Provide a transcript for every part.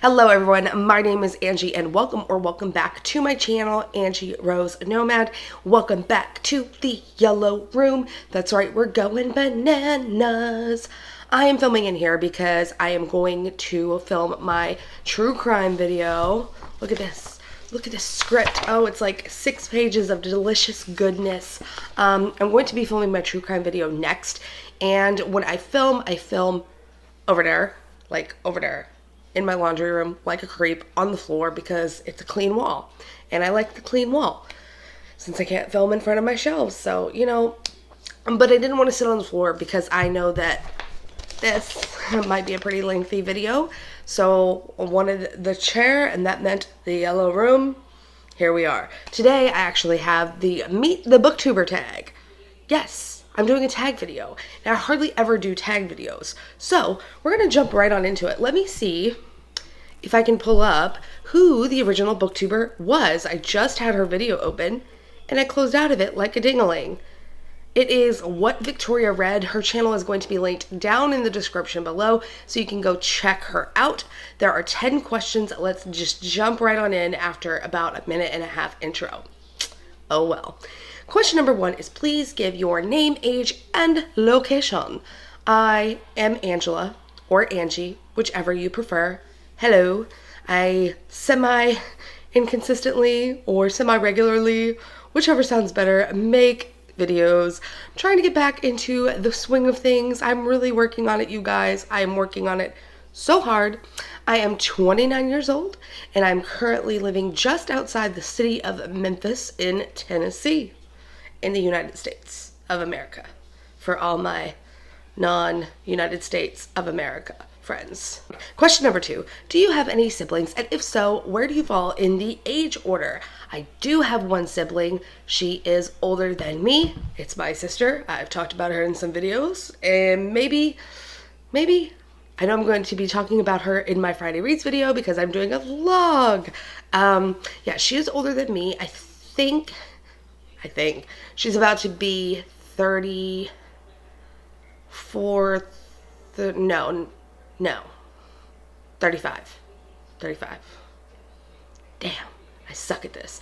Hello everyone, my name is Angie and welcome back to my channel, Angie Rose Nomad. Welcome back to the yellow room. That's right, we're going bananas. I am filming in here because I am going to film my true crime video. Look at this. Look at this script. Oh, it's like 6 pages of delicious goodness. I'm going to be filming my true crime video next. And when I film over there, like over there in my laundry room, like a creep on the floor because it's a clean wall. And I like the clean wall since I can't film in front of my shelves. So, you know, but I didn't want to sit on the floor because I know that this might be a pretty lengthy video. So I wanted the chair, and that meant the yellow room. Here we are. Today I actually have the Meet the Booktuber tag. Yes, I'm doing a tag video. Now I hardly ever do tag videos. So we're going to jump right on into it. Let me see if I can pull up who the original booktuber was. I just had her video open and I closed out of it like a ding-a-ling. It is What Victoria Read. Her channel is going to be linked down in the description below so you can go check her out. There are 10 questions. Let's just jump right on in after about a minute and a half intro. Oh well. Question number 1 is please give your name, age, and location. I am Angela, or Angie, whichever you prefer. Hello. I semi-inconsistently or semi-regularly, whichever sounds better, make videos. I'm trying to get back into the swing of things. I'm really working on it, you guys. I am working on it so hard. I am 29 years old, and I'm currently living just outside the city of Memphis in Tennessee, in the United States of America, for all my non-United States of America friends. Question number 2, do you have any siblings? And if so, where do you fall in the age order? I do have one sibling. She is older than me. It's my sister. I've talked about her in some videos, and maybe, I know I'm going to be talking about her in my Friday Reads video because I'm doing a vlog. Yeah, she is older than me. I think she's about to be 34, no, 35. Damn, I suck at this.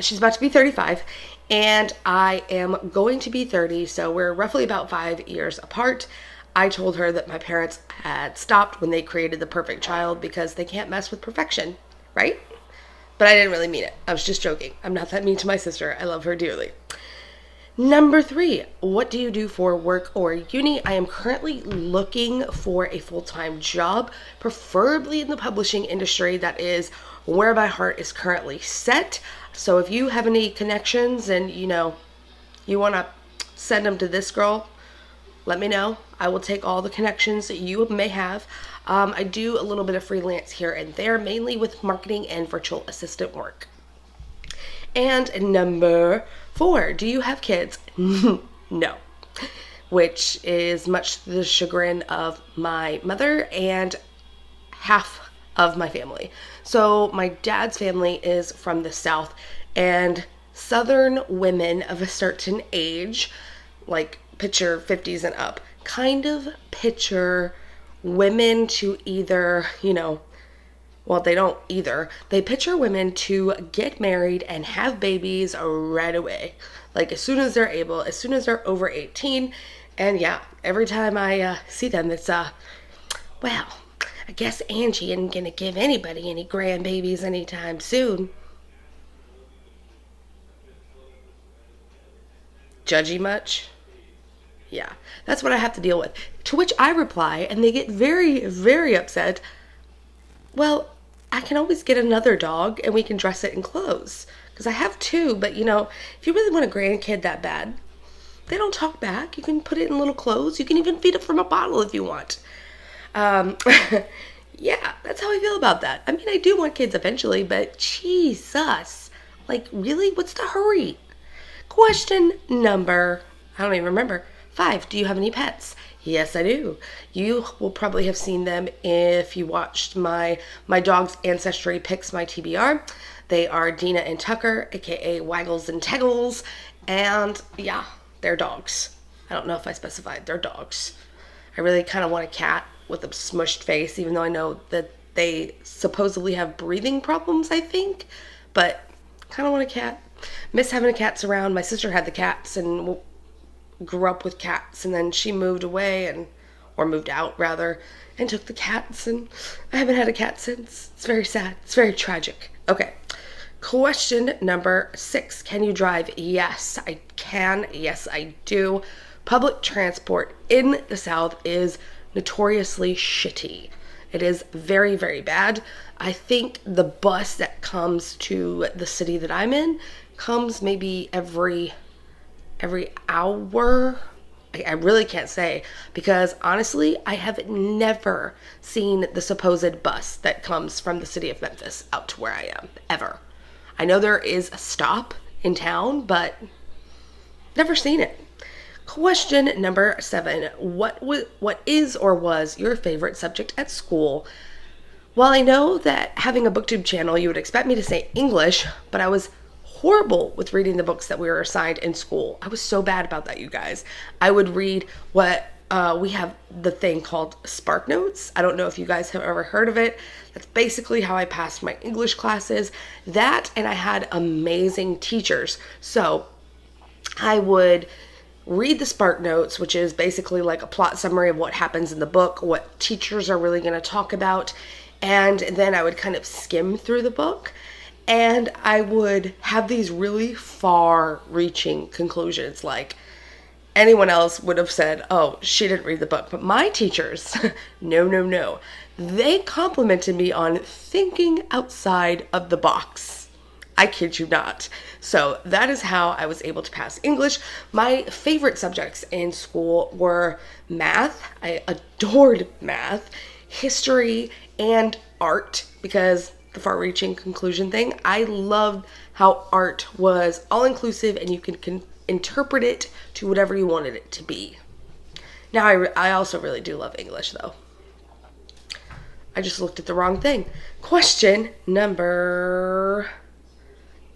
She's about to be 35, and I am going to be 30, so we're roughly about 5 years apart. I told her that my parents had stopped when they created the perfect child because they can't mess with perfection, right? But I didn't really mean it. I was just joking. I'm not that mean to my sister. I love her dearly. Number 3, what do you do for work or uni? I am currently looking for a full-time job, preferably in the publishing industry. That is where my heart is currently set. So if you have any connections and you want to send them to this girl, let me know. I will take all the connections that you may have. I do a little bit of freelance here and there, mainly with marketing and virtual assistant work. And number 4, do you have kids? No, which is much to the chagrin of my mother and half of my family. So my dad's family is from the South, and Southern women of a certain age, like picture 50s and up, kind of picture women to either, well, they don't either. They picture women to get married and have babies right away. Like as soon as they're able, as soon as they're over 18. And yeah, every time I see them, it's, well, I guess Angie isn't gonna give anybody any grandbabies anytime soon. Judgy much? Yeah, that's what I have to deal with. To which I reply, and they get very, very upset. Well, I can always get another dog and we can dress it in clothes. Because I have 2, but if you really want a grandkid that bad, they don't talk back. You can put it in little clothes. You can even feed it from a bottle if you want. Yeah, that's how I feel about that. I mean, I do want kids eventually, but Jesus. Like, really? What's the hurry? Question number, I don't even remember, 5. Do you have any pets? Yes, I do. You will probably have seen them if you watched my dog's ancestry pics, my TBR. They are Dina and Tucker, aka Waggles and Teggles, and yeah, they're dogs. I don't know if I specified, they're dogs. I really kind of want a cat with a smushed face, even though I know that they supposedly have breathing problems, I think. But kind of want a cat. Miss having the cats around. My sister had the cats and grew up with cats, and then she moved away or moved out rather, and took the cats, and I haven't had a cat since. It's very sad. It's very tragic. Okay. Question number 6. Can you drive? Yes, I can. Yes, I do. Public transport in the South is notoriously shitty. It is very, very bad. I think the bus that comes to the city that I'm in comes maybe every hour. I really can't say, because honestly, I have never seen the supposed bus that comes from the city of Memphis out to where I am, ever. I know there is a stop in town, but never seen it. Question number 7. What is or was your favorite subject at school? Well, I know that having a booktube channel, you would expect me to say English, but I was horrible with reading the books that we were assigned in school. I was so bad about that, you guys. I would read what we have the thing called Spark Notes. I don't know if you guys have ever heard of it. That's basically how I passed my English classes. That, and I had amazing teachers. So I would read the Spark Notes, which is basically like a plot summary of what happens in the book, what teachers are really going to talk about, and then I would kind of skim through the book, and I would have these really far-reaching conclusions. Like, anyone else would have said, oh, she didn't read the book. But my teachers, no. They complimented me on thinking outside of the box. I kid you not. So that is how I was able to pass English. My favorite subjects in school were math. I adored math, history, and art, because the far-reaching conclusion thing. I loved how art was all-inclusive and you can interpret it to whatever you wanted it to be. Now, I also really do love English, though. I just looked at the wrong thing. Question number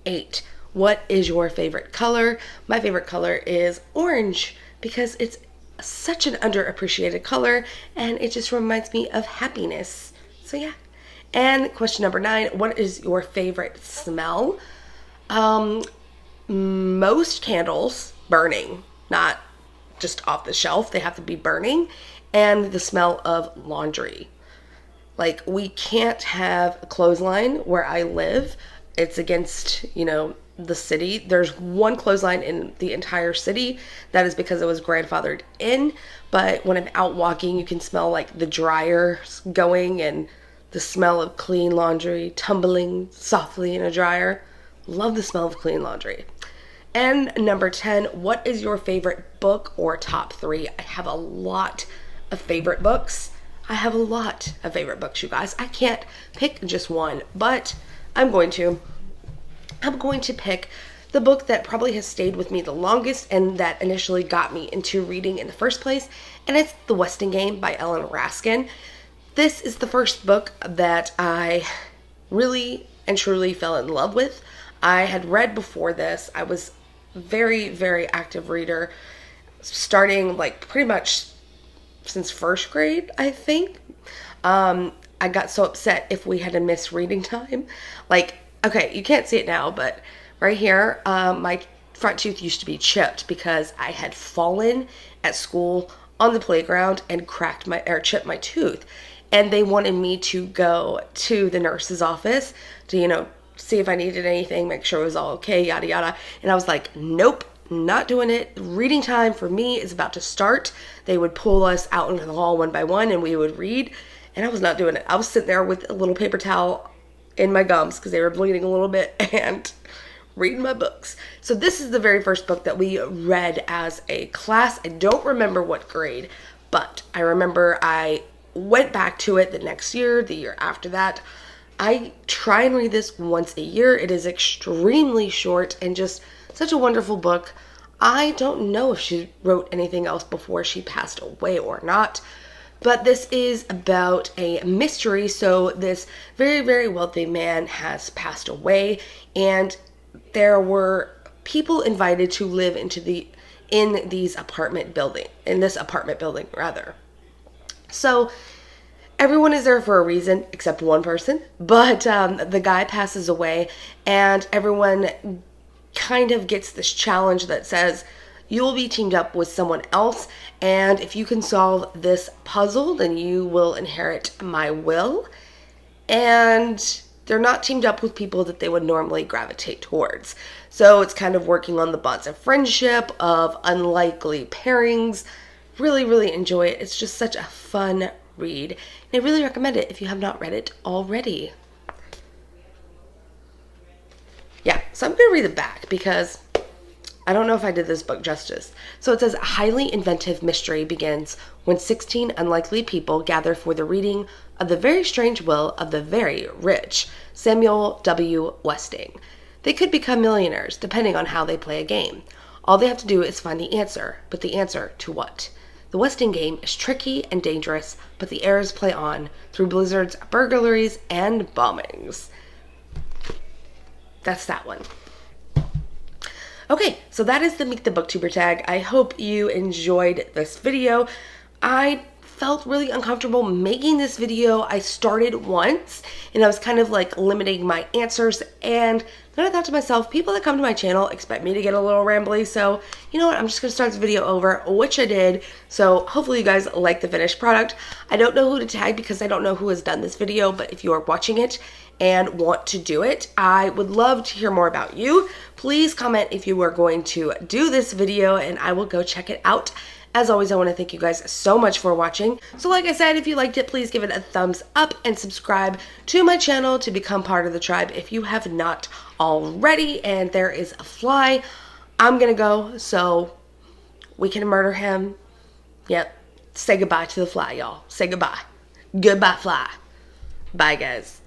8. What is your favorite color? My favorite color is orange, because it's such an underappreciated color and it just reminds me of happiness. So yeah. And question number 9. What is your favorite smell? Most candles burning, not just off the shelf. They have to be burning. And the smell of laundry. Like, we can't have a clothesline where I live. It's against, the city. There's one clothesline in the entire city. That is because it was grandfathered in. But when I'm out walking, you can smell like the dryer going and the smell of clean laundry tumbling softly in a dryer. Love the smell of clean laundry. And number 10, what is your favorite book or top 3? I have a lot of favorite books. You guys. I can't pick just one, but I'm going to pick the book that probably has stayed with me the longest and that initially got me into reading in the first place, and it's The Westing Game by Ellen Raskin. This is the first book that I really and truly fell in love with. I had read before this. I was a very, very active reader, starting like pretty much since first grade, I think. I got so upset if we had to miss reading time. Like, okay, you can't see it now, but right here, my front tooth used to be chipped because I had fallen at school on the playground and chipped my tooth. And they wanted me to go to the nurse's office to, see if I needed anything, make sure it was all okay, yada, yada. And I was like, nope, not doing it. Reading time for me is about to start. They would pull us out into the hall one by one and we would read. And I was not doing it. I was sitting there with a little paper towel in my gums because they were bleeding a little bit and reading my books. So this is the very first book that we read as a class. I don't remember what grade, but I remember I went back to it the next year, the year after that. I try and read this once a year. It is extremely short and just such a wonderful book. I don't know if she wrote anything else before she passed away or not, but this is about a mystery. So this very, very wealthy man has passed away, and there were people invited to live in this apartment building rather. So Everyone is there for a reason except one person, but the guy passes away and everyone kind of gets this challenge that says you will be teamed up with someone else, and if you can solve this puzzle, then you will inherit my will. And they're not teamed up with people that they would normally gravitate towards. So it's kind of working on the bonds of friendship, of unlikely pairings. Really, really enjoy it. It's just such a fun read. And I really recommend it if you have not read it already. Yeah, so I'm going to read the back because I don't know if I did this book justice. So it says, a highly inventive mystery begins when 16 unlikely people gather for the reading of the very strange will of the very rich Samuel W. Westing. They could become millionaires depending on how they play a game. All they have to do is find the answer, but the answer to what? The Westing game is tricky and dangerous, but the heirs play on through blizzards, burglaries, and bombings. That's that one. Okay, so that is the Meet the Booktuber tag. I hope you enjoyed this video. I felt really uncomfortable making this video. I started once and I was kind of like limiting my answers, and then I thought to myself, people that come to my channel expect me to get a little rambly, so you know what, I'm just gonna start this video over, which I did. So hopefully you guys like the finished product. I don't know who to tag because I don't know who has done this video, but if you are watching it and want to do it, I would love to hear more about you. Please comment if you are going to do this video and I will go check it out. As always, I want to thank you guys so much for watching. So like I said, if you liked it, please give it a thumbs up and subscribe to my channel to become part of the tribe if you have not already. And there is a fly. I'm gonna go so we can murder him. Yep. Say goodbye to the fly, y'all. Say goodbye. Goodbye, fly. Bye, guys.